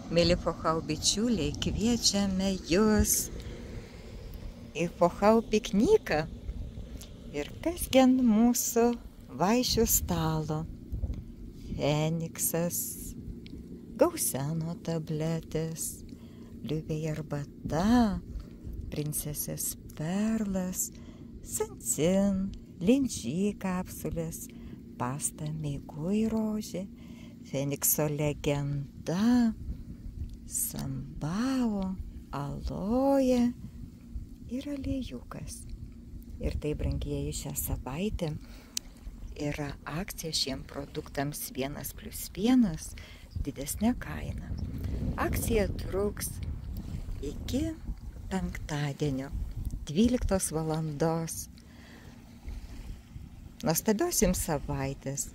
Mėly Fochau bičiuliai, kviečiame jūs į Fochau pikniką. Ir kasgi ant mūsų vaišių stalo? Feniksas, gauseno tabletės, liuviai arbata, princesės perlas, sancin, linčy kapsulės, pasta mėgui rožė, Fenikso legenda, sambao, aloje ir aliejukas. Ir tai, brangieji, šią savaitę yra akcija šiem produktams 1+1 didesnė kaina. Akcija truks iki penktadienio 12 valandos. Nuostabios jums savaitės.